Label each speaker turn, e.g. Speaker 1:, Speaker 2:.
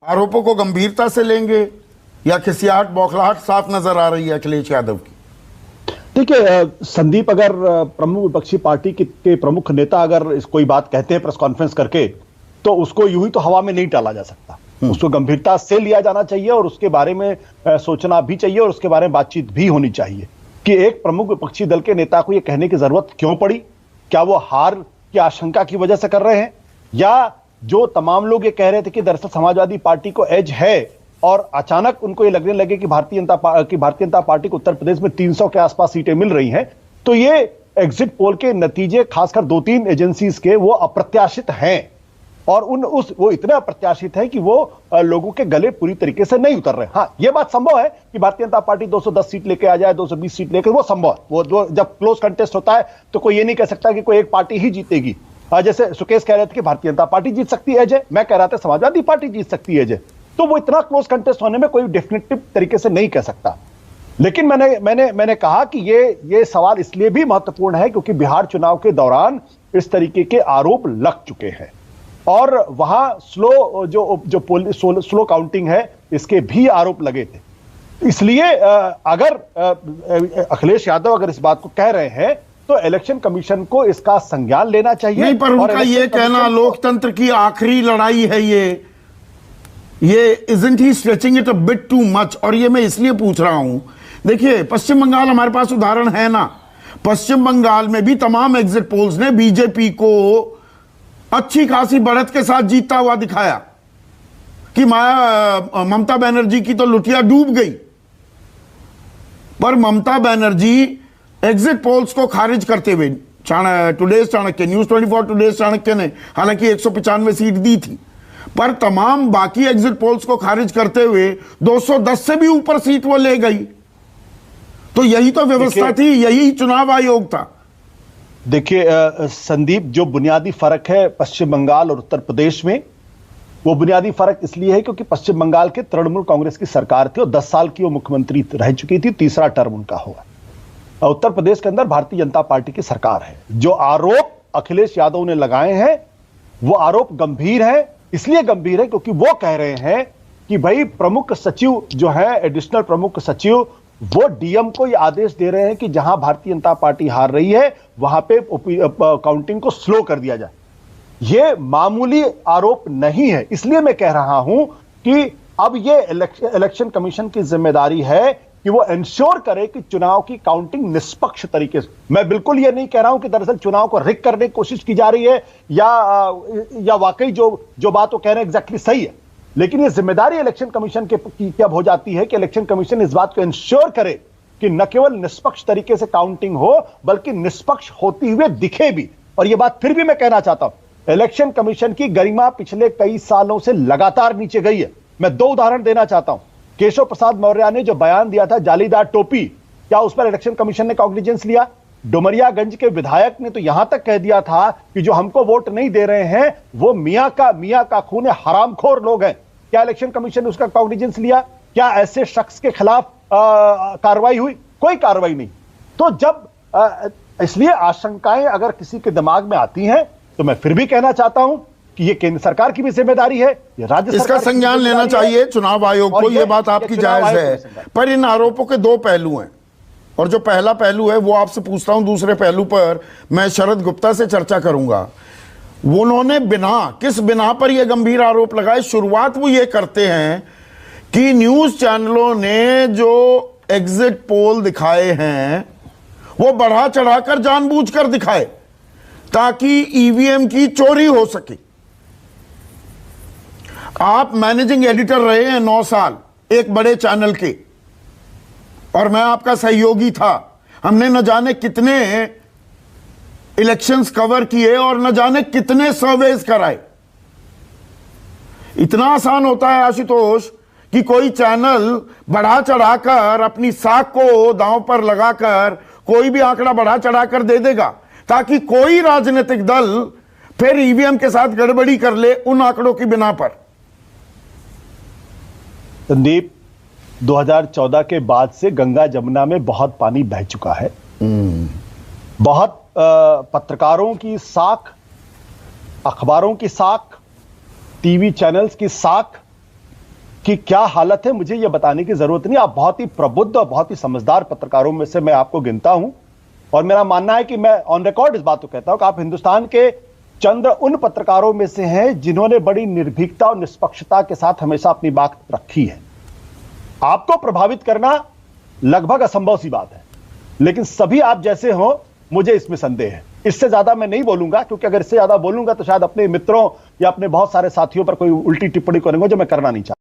Speaker 1: आरोपों को गंभीरता से लेंगे या खिसियाहट बौखलाहट साफ नजर आ रही है अखिलेश यादव की?
Speaker 2: देखिए संदीप, अगर प्रमुख विपक्षी पार्टी के प्रमुख नेता अगर कोई बात कहते हैं प्रेस कॉन्फ्रेंस करके, तो उसको यूं ही तो हवा में नहीं टाला जा सकता। उसको गंभीरता से लिया जाना चाहिए और उसके बारे में सोचना भी चाहिए और उसके बारे में बातचीत भी होनी चाहिए कि एक प्रमुख विपक्षी दल के नेता को यह कहने की जरूरत क्यों पड़ी। क्या वो हार की आशंका की वजह से कर रहे हैं, या जो तमाम लोग ये कह रहे थे कि दरअसल समाजवादी पार्टी को एज है और अचानक उनको ये लगने लगे कि भारतीय जनता पार्टी को उत्तर प्रदेश में 300 के आसपास सीटें मिल रही हैं, तो ये एग्जिट पोल के नतीजे खासकर 2-3 एजेंसीज के वो अप्रत्याशित हैं और वो इतने अप्रत्याशित है कि वो लोगों के गले पूरी तरीके से नहीं उतर रहे। हाँ, ये बात संभव है कि भारतीय जनता पार्टी 210 सीट लेके आ जाए, 220 सीट लेके, वो संभव है। वो जब क्लोज कंटेस्ट होता है तो कोई ये नहीं कह सकता कि कोई एक पार्टी ही जीतेगी। जैसे सुकेश कह रहे थे कि भारतीय जनता पार्टी जीत सकती है, मैं कह रहा था समाजवादी पार्टी जीत सकती है। तो वो इतना क्लोज कंटेस्ट होने में कोई डेफिनेटिव तरीके से नहीं कह सकता। लेकिन मैंने कहा कि ये सवाल इसलिए भी महत्वपूर्ण है क्योंकि बिहार चुनाव के दौरान इस तरीके के आरोप लग चुके हैं और वहां स्लो काउंटिंग है, इसके भी आरोप लगे थे। इसलिए अगर अखिलेश यादव अगर इस बात को कह रहे हैं तो इलेक्शन कमीशन को इसका संज्ञान लेना चाहिए।
Speaker 1: नहीं, पर उनका ये कहना लोकतंत्र की आखिरी लड़ाई है, ये isn't he stretching it a bit too much? और ये मैं इसलिए पूछ रहा हूं, देखिए पश्चिम बंगाल हमारे पास उदाहरण है ना। पश्चिम बंगाल में भी तमाम एग्जिट पोल्स ने बीजेपी को अच्छी खासी बढ़त के साथ जीतता हुआ दिखाया कि ममता बनर्जी की तो लुटिया डूब गई, पर ममता बनर्जी एग्जिट पोल्स को खारिज करते हुए today's Chanakya, news 24 today's Chanakya ने हालांकि 195 सीट दी थी, पर तमाम बाकी एग्जिट पोल्स को खारिज करते हुए 210 से भी ऊपर सीट वो ले गई। तो यही तो व्यवस्था थी, यही चुनाव आयोग था।
Speaker 2: देखिए संदीप, जो बुनियादी फर्क है पश्चिम बंगाल और उत्तर प्रदेश में, वो बुनियादी फर्क इसलिए है क्योंकि पश्चिम बंगाल के तृणमूल कांग्रेस की सरकार थी और 10 साल की वो मुख्यमंत्री रह चुकी थी, तीसरा टर्म उनका होगा। उत्तर प्रदेश के अंदर भारतीय जनता पार्टी की सरकार है। जो आरोप अखिलेश यादव ने लगाए हैं वो आरोप गंभीर है, इसलिए गंभीर है क्योंकि वो कह रहे हैं कि भाई प्रमुख सचिव जो है, एडिशनल प्रमुख सचिव, वो डीएम को ये आदेश दे रहे हैं कि जहां भारतीय जनता पार्टी हार रही है वहां पे काउंटिंग को स्लो कर दिया जाए। ये मामूली आरोप नहीं है, इसलिए मैं कह रहा हूं कि अब ये इलेक्शन कमीशन की जिम्मेदारी है कि वो इंश्योर करे कि चुनाव की काउंटिंग निष्पक्ष तरीके से। मैं बिल्कुल ये नहीं कह रहा हूं कि दरअसल चुनाव को रिग करने की कोशिश की जा रही है या वाकई जो बात वो कह रहे हैं एग्जैक्टली सही है, लेकिन ये जिम्मेदारी इलेक्शन कमीशन की अब हो जाती है कि इलेक्शन कमीशन इस बात को इंश्योर करे कि न केवल निष्पक्ष तरीके से काउंटिंग हो बल्कि निष्पक्ष होती हुए दिखे भी। और ये बात फिर भी मैं कहना चाहता हूं, इलेक्शन कमीशन की गरिमा पिछले कई सालों से लगातार नीचे गई है। मैं 2 उदाहरण देना चाहता हूं। केशव प्रसाद मौर्य ने जो बयान दिया था जालीदार टोपी, क्या उस पर इलेक्शन कमीशन ने कॉग्निजेंस लिया? डुमरियागंज के विधायक ने तो यहां तक कह दिया था कि जो हमको वोट नहीं दे रहे हैं वो मियां का खून हरामखोर लोग हैं। क्या इलेक्शन कमीशन ने उसका कॉग्निजेंस लिया? क्या ऐसे शख्स के खिलाफ कार्रवाई हुई? कोई कार्रवाई नहीं। तो जब इसलिए आशंकाएं अगर किसी के दिमाग में आती हैं तो मैं फिर भी कहना चाहता हूं कि ये केंद्र सरकार की भी जिम्मेदारी है, ये राज्य सरकार
Speaker 1: इसका संज्ञान लेना चाहिए चुनाव आयोग को। ये बात आपकी जायज है, पर इन आरोपों के 2 पहलू हैं और जो पहला पहलू है वो आपसे पूछता हूं, दूसरे पहलू पर मैं शरद गुप्ता से चर्चा करूंगा। उन्होंने किस बिना पर यह गंभीर आरोप लगाए? शुरुआत वो ये करते हैं कि न्यूज चैनलों ने जो एग्जिट पोल दिखाए हैं वो बढ़ा चढ़ाकर जानबूझकर दिखाए ताकि ईवीएम की चोरी हो सके। आप मैनेजिंग एडिटर रहे हैं 9 साल एक बड़े चैनल के और मैं आपका सहयोगी था। हमने न जाने कितने इलेक्शंस कवर किए और न जाने कितने सर्वेज कराए। इतना आसान होता है आशुतोष कि कोई चैनल बढ़ा चढ़ाकर अपनी साख को दांव पर लगाकर कोई भी आंकड़ा बढ़ा चढ़ाकर दे देगा ताकि कोई राजनीतिक दल फिर ईवीएम के साथ गड़बड़ी कर ले उन आंकड़ों की बिना पर।
Speaker 2: संदीप, 2014 के बाद से गंगा जमुना में बहुत पानी बह चुका है। बहुत पत्रकारों की साख, अखबारों की साख, टीवी चैनल्स की साख कि क्या हालत है मुझे यह बताने की जरूरत नहीं। आप बहुत ही प्रबुद्ध और बहुत ही समझदार पत्रकारों में से मैं आपको गिनता हूं, और मेरा मानना है कि मैं ऑन रिकॉर्ड इस बात को कहता हूं कि आप हिंदुस्तान के चंद उन पत्रकारों में से हैं जिन्होंने बड़ी निर्भीकता और निष्पक्षता के साथ हमेशा अपनी बात रखी है। आपको प्रभावित करना लगभग असंभव सी बात है, लेकिन सभी आप जैसे हो मुझे इसमें संदेह है। इससे ज्यादा मैं नहीं बोलूंगा, क्योंकि अगर इससे ज्यादा बोलूंगा तो शायद अपने मित्रों या अपने बहुत सारे साथियों पर कोई उल्टी टिप्पणी करूंगा जो मैं करना नहीं चाहता।